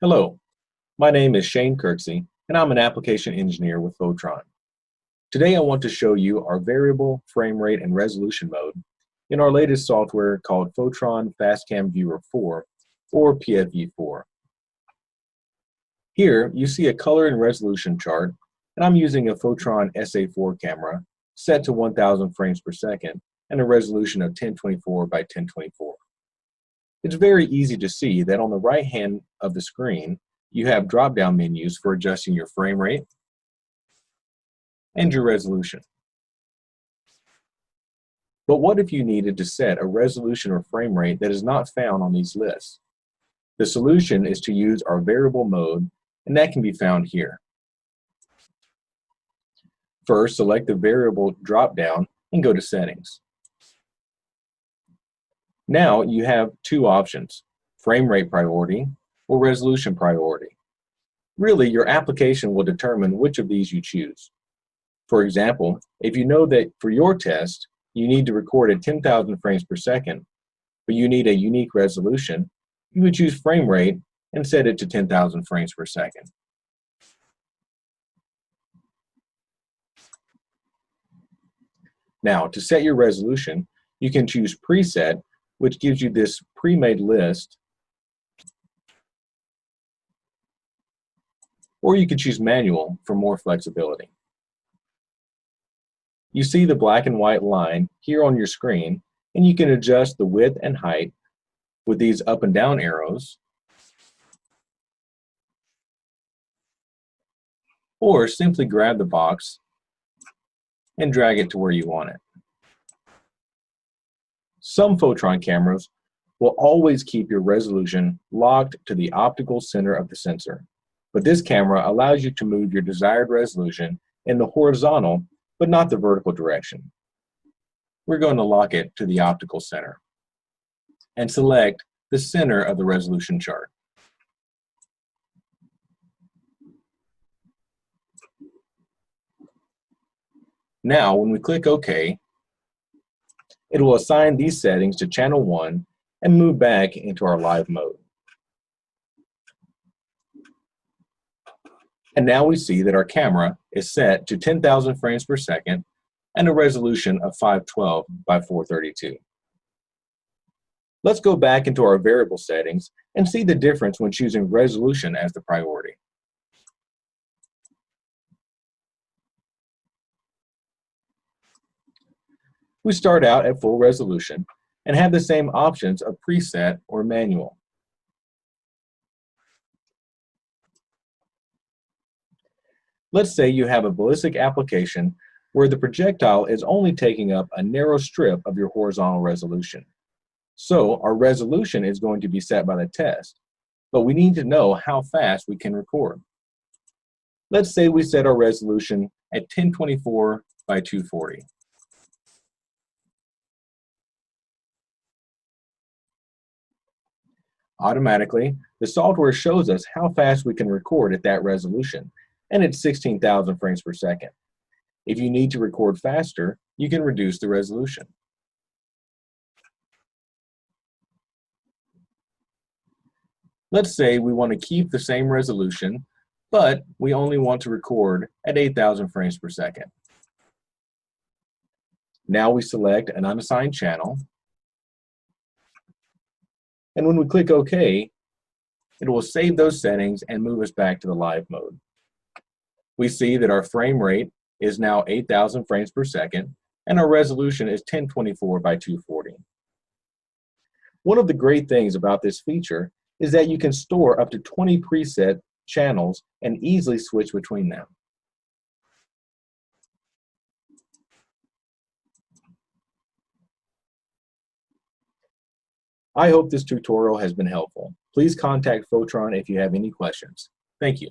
Hello, my name is Shane Kirksey, and I'm an application engineer with Photron. Today I want to show you our variable frame rate and resolution mode in our latest software called Photron FastCam Viewer 4, or PFV4. Here you see a color and resolution chart, and I'm using a Photron SA4 camera set to 1000 frames per second and a resolution of 1024 by 1024. It's very easy to see that on the right hand of the screen, you have drop-down menus for adjusting your frame rate and your resolution. But what if you needed to set a resolution or frame rate that is not found on these lists? The solution is to use our variable mode, and that can be found here. First, select the variable drop-down and go to Settings. Now you have two options, frame rate priority or resolution priority. Really, your application will determine which of these you choose. For example, if you know that for your test, you need to record at 10,000 frames per second, but you need a unique resolution, you would choose frame rate and set it to 10,000 frames per second. Now, to set your resolution, you can choose Preset, which gives you this pre-made list, or you could choose Manual for more flexibility. You see the black and white line here on your screen, and you can adjust the width and height with these up and down arrows, or simply grab the box and drag it to where you want it. Some Photron cameras will always keep your resolution locked to the optical center of the sensor, but this camera allows you to move your desired resolution in the horizontal but not the vertical direction. We're going to lock it to the optical center and select the center of the resolution chart. Now, when we click OK, it will assign these settings to channel 1 and move back into our live mode. And now we see that our camera is set to 10,000 frames per second and a resolution of 512 by 432. Let's go back into our variable settings and see the difference when choosing resolution as the priority. We start out at full resolution and have the same options of preset or manual. Let's say you have a ballistic application where the projectile is only taking up a narrow strip of your horizontal resolution. So our resolution is going to be set by the test, but we need to know how fast we can record. Let's say we set our resolution at 1024 by 240. Automatically, the software shows us how fast we can record at that resolution, and it's 16,000 frames per second. If you need to record faster, you can reduce the resolution. Let's say we want to keep the same resolution, but we only want to record at 8,000 frames per second. Now we select an unassigned channel, and when we click OK, it will save those settings and move us back to the live mode. We see that our frame rate is now 8,000 frames per second, and our resolution is 1024 by 240. One of the great things about this feature is that you can store up to 20 preset channels and easily switch between them. I hope this tutorial has been helpful. Please contact Photron if you have any questions. Thank you.